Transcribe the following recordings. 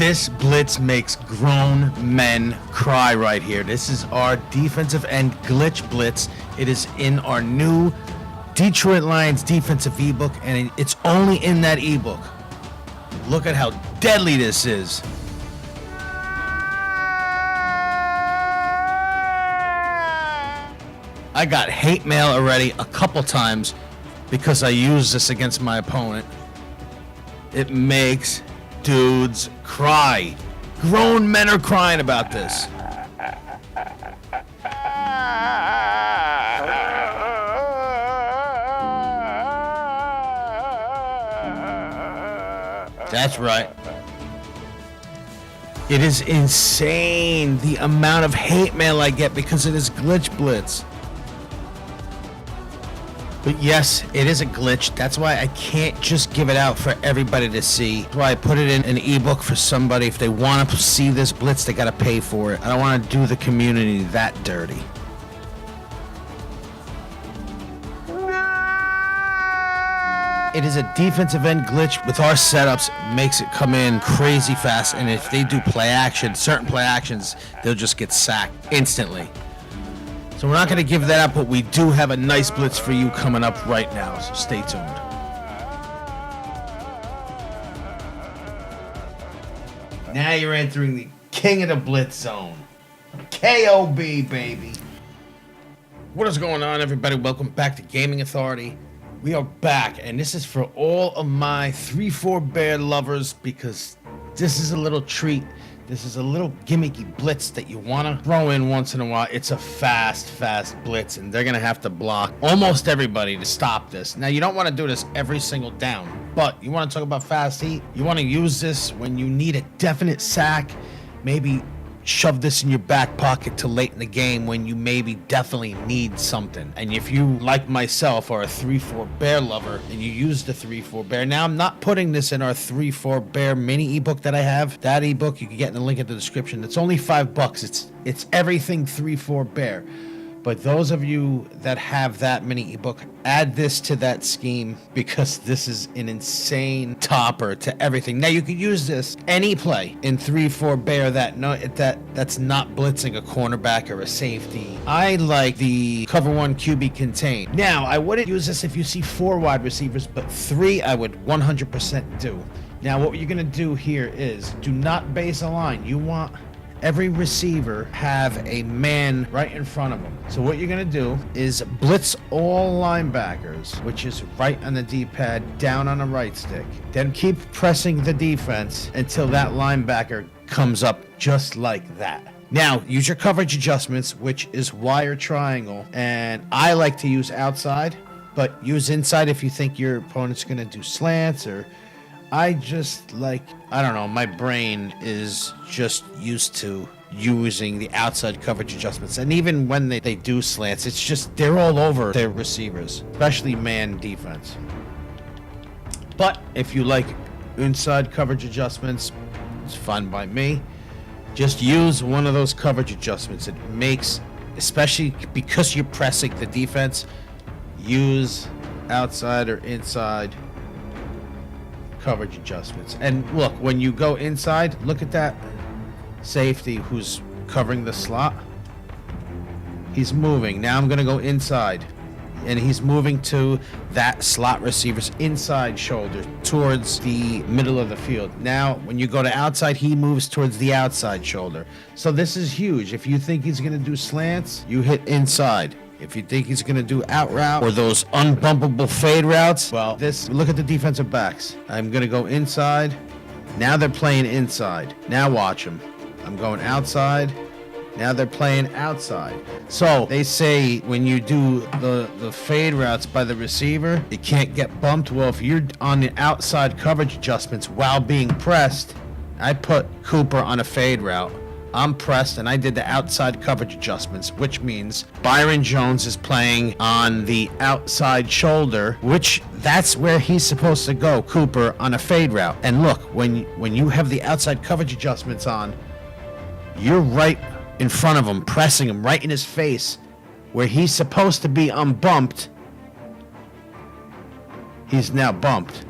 This blitz makes grown men cry right here. This is our defensive end glitch blitz. It is in our new Detroit Lions defensive ebook, and it's only in that ebook. Look at how deadly this is. I got hate mail already a couple times because I used this against my opponent. It makes dudes cry. Grown men are crying about this. That's right. It is insane the amount of hate mail I get because of this glitch blitz. But yes, it is a glitch. That's why I can't just give it out for everybody to see. That's why I put it in an ebook for somebody. If they want to see this blitz, they got to pay for it. I don't want to do the community that dirty. It is a defensive end glitch with our setups. Makes it come in crazy fast. And if they do play action, certain play actions, they'll just get sacked instantly. So we're not going to give that up, but we do have a nice blitz for you coming up right now, so stay tuned. Now you're entering the king of the blitz zone. KOB, baby. What is going on, everybody? Welcome back to Gaming Authority. We are back, and this is for all of my 3-4 bear lovers because this is a little treat. This is a little gimmicky blitz that you want to throw in once in a while. It's a fast blitz, and they're going to have to block almost everybody to stop this. Now, you don't want to do this every single down, but you want to talk about fast heat. You want to use this when you need a definite sack, maybe shove this in your back pocket till late in the game when you maybe definitely need something. And if you, like myself, are a 3-4 bear lover and you use the 3-4 bear, now I'm not putting this in our 3-4 bear mini ebook that I have. That ebook you can get in the link in the description. It's only $5. It's everything 3-4 bear. But those of you that have that mini ebook, add this to that scheme because this is an insane topper to everything. Now you could use this any play in 3-4 bear that's not blitzing a cornerback or a safety. I like the cover 1 QB contain. Now I wouldn't use this if you see 4 wide receivers, but 3 I would 100% do. Now what you're gonna do here is do not base a line. You want every receiver have a man right in front of them. So what you're going to do is blitz all linebackers, which is right on the D-pad, down on the right stick. Then keep pressing the defense until that linebacker comes up just like that. Now, use your coverage adjustments, which is wire triangle. And I like to use outside, but use inside if you think your opponent's going to do slants or I just like, I don't know, my brain is just used to using the outside coverage adjustments. And even when they do slants, it's just, they're all over their receivers, especially man defense. But if you like inside coverage adjustments, it's fine by me. Just use one of those coverage adjustments. It makes, especially because you're pressing the defense, use outside or inside coverage adjustments. And look, when you go inside, look at that safety who's covering the slot. He's moving. Now I'm going to go inside, and he's moving to that slot receiver's inside shoulder towards the middle of the field. Now when you go to outside, he moves towards the outside shoulder. So this is huge. If you think he's going to do slants, you hit inside. If you think he's going to do out route or those unbumpable fade routes, well, look at the defensive backs. I'm going to go inside. Now they're playing inside. Now watch them. I'm going outside. Now they're playing outside. So they say when you do the fade routes by the receiver, it can't get bumped. Well, if you're on the outside coverage adjustments while being pressed, I put Cooper on a fade route. I'm pressed and I did the outside coverage adjustments, which means Byron Jones is playing on the outside shoulder, which that's where he's supposed to go, Cooper, on a fade route. And look, when you have the outside coverage adjustments on, you're right in front of him, pressing him right in his face, where he's supposed to be unbumped. He's now bumped.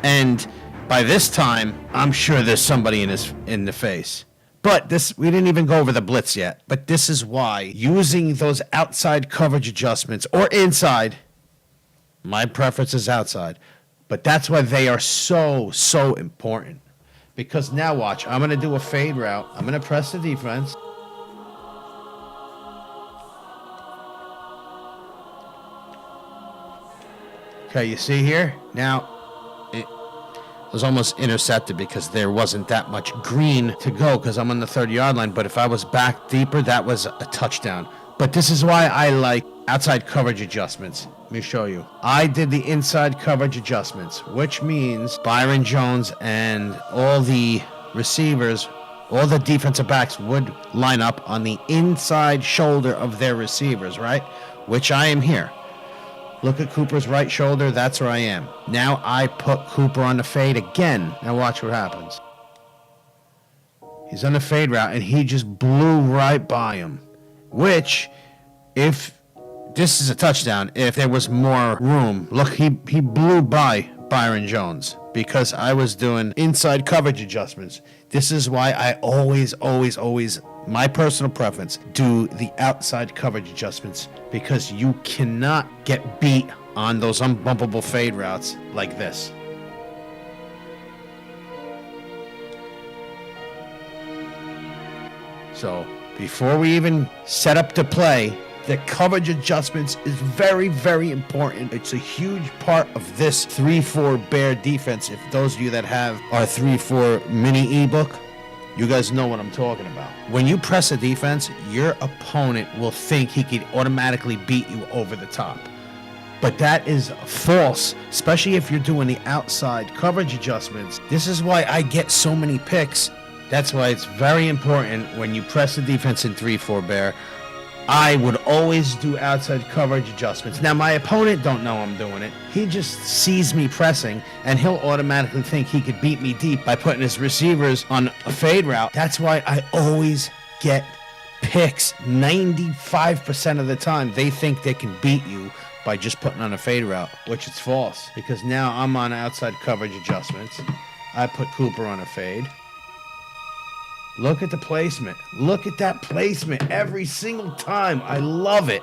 And by this time, I'm sure there's somebody in the face. But this, we didn't even go over the blitz yet. But this is why using those outside coverage adjustments or inside, my preference is outside, but that's why they are so important. Because now watch, I'm going to do a fade route. I'm going to press the defense. Okay, you see here? Now, it was almost intercepted because there wasn't that much green to go because I'm on the 30-yard line. But if I was back deeper, that was a touchdown. But this is why I like outside coverage adjustments. Let me show you. I did the inside coverage adjustments, which means Byron Jones and all the receivers, all the defensive backs would line up on the inside shoulder of their receivers, right? Which I am here. Look at Cooper's right shoulder. That's where I am. Now I put Cooper on the fade again. Now watch what happens. He's on the fade route, and he just blew right by him. Which, if this is a touchdown, if there was more room. Look, he blew by Byron Jones because I was doing inside coverage adjustments. This is why I always, my personal preference, do the outside coverage adjustments, because you cannot get beat on those unbumpable fade routes like this. So before we even set up to play, the coverage adjustments is very important. It's a huge part of this 3-4 Bear defense. If those of you that have our 3-4 mini ebook, you guys know what I'm talking about. When you press a defense, your opponent will think he could automatically beat you over the top. But that is false, especially if you're doing the outside coverage adjustments. This is why I get so many picks. That's why it's very important when you press the defense in 3-4 Bear. I would always do outside coverage adjustments. Now, my opponent don't know I'm doing it. He just sees me pressing, and he'll automatically think he could beat me deep by putting his receivers on a fade route. That's why I always get picks 95% of the time. They think they can beat you by just putting on a fade route, which is false, because now I'm on outside coverage adjustments. I put Cooper on a fade. Look at the placement. Look at that placement every single time. I love it.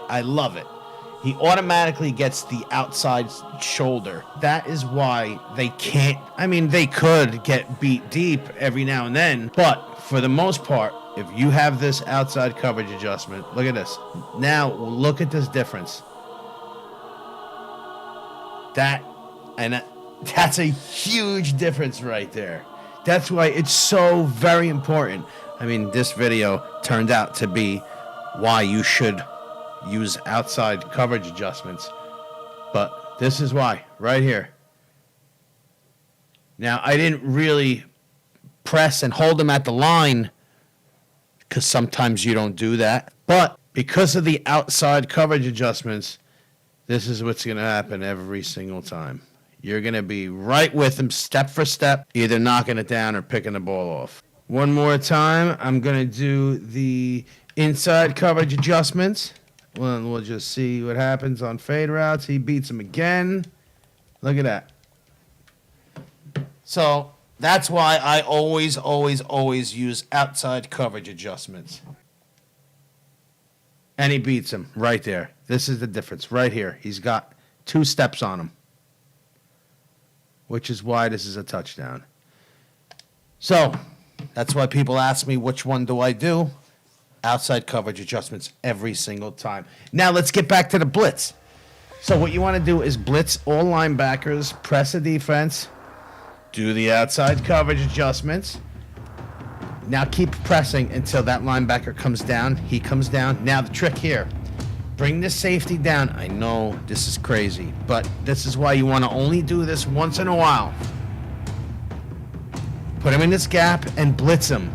He automatically gets the outside shoulder. That is why they can't. I mean, they could get beat deep every now and then, but for the most part, if you have this outside coverage adjustment, look at this. Now, look at this difference. That's a huge difference right there. That's why it's so very important. I mean, this video turned out to be why you should use outside coverage adjustments. But this is why, right here. Now, I didn't really press and hold him at the line, because sometimes you don't do that. But because of the outside coverage adjustments, this is what's going to happen every single time. You're going to be right with him, step for step, either knocking it down or picking the ball off. One more time, I'm going to do the inside coverage adjustments. Well, we'll just see what happens on fade routes. He beats him again. Look at that. So that's why I always use outside coverage adjustments. And he beats him right there. This is the difference right here. He's got 2 steps on him, which is why this is a touchdown. So that's why people ask me, which one do I do? Outside coverage adjustments every single time. Now let's get back to the blitz. So what you want to do is blitz all linebackers, press the defense, do the outside coverage adjustments. Now keep pressing until that linebacker comes down. He comes down. Now the trick here, bring the safety down. I know this is crazy, but this is why you want to only do this once in a while. Put him in this gap and blitz him.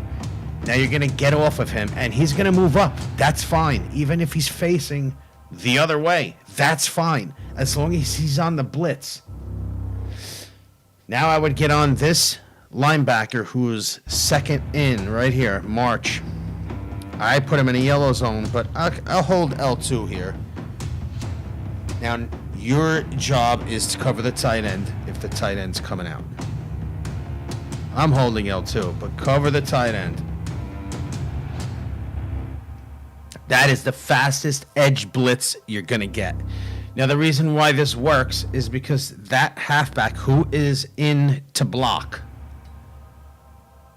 Now you're going to get off of him, and he's going to move up. That's fine. Even if he's facing the other way, that's fine, as long as he's on the blitz. Now I would get on this linebacker who's second in right here, March. I put him in a yellow zone, but I'll hold L2 here. Now, your job is to cover the tight end if the tight end's coming out. I'm holding L2, but cover the tight end. That is the fastest edge blitz you're going to get. Now, the reason why this works is because that halfback who is in to block,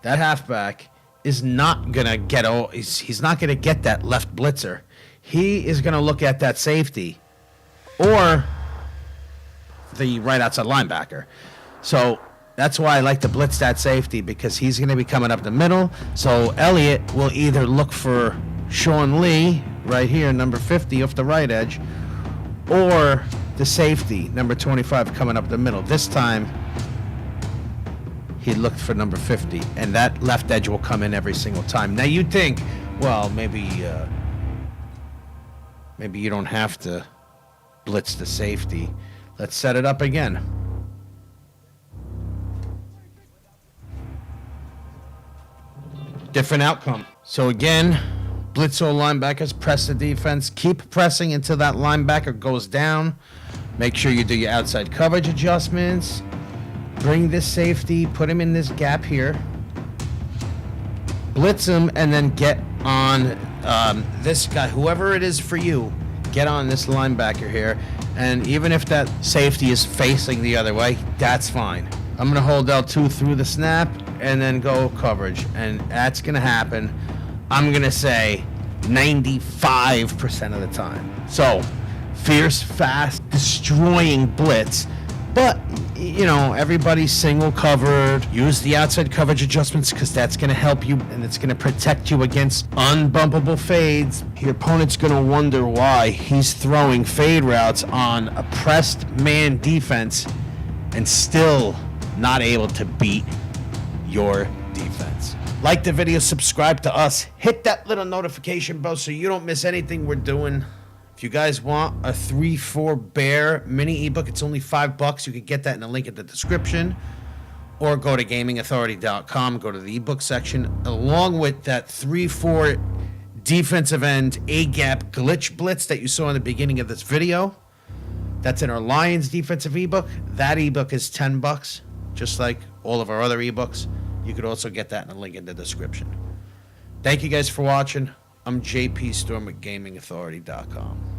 that halfback is not going to get, he's not going to get that left blitzer. He is going to look at that safety or the right outside linebacker. So that's why I like to blitz that safety, because he's going to be coming up the middle. So Elliott will either look for Sean Lee right here, number 50 off the right edge, or the safety, number 25, coming up the middle. This time, he looked for number 50, and that left edge will come in every single time. Now, you'd think, well, maybe you don't have to blitz the safety. Let's set it up again. Different outcome. So again, blitz all linebackers, press the defense, keep pressing until that linebacker goes down. Make sure you do your outside coverage adjustments. Bring this safety, put him in this gap here. Blitz him, and then get on this guy, whoever it is for you, get on this linebacker here. And even if that safety is facing the other way, that's fine. I'm going to hold L2 through the snap and then go coverage. And that's going to happen, I'm going to say, 95% of the time. So, fierce, fast, destroying blitz. But, you know, everybody's single covered. Use the outside coverage adjustments, because that's going to help you, and it's going to protect you against unbumpable fades. Your opponent's going to wonder why he's throwing fade routes on a pressed man defense and still not able to beat your defense. Like the video, subscribe to us, hit that little notification bell so you don't miss anything we're doing. If you guys want a 3-4 bear mini ebook, it's only $5. You can get that in the link in the description, or go to gamingauthority.com, go to the ebook section, along with that 3-4 defensive end A-gap glitch blitz that you saw in the beginning of this video. That's in our Lions defensive ebook. That ebook is $10, just like all of our other ebooks. You could also get that in the link in the description. Thank you guys for watching. I'm JP Storm at gamingauthority.com.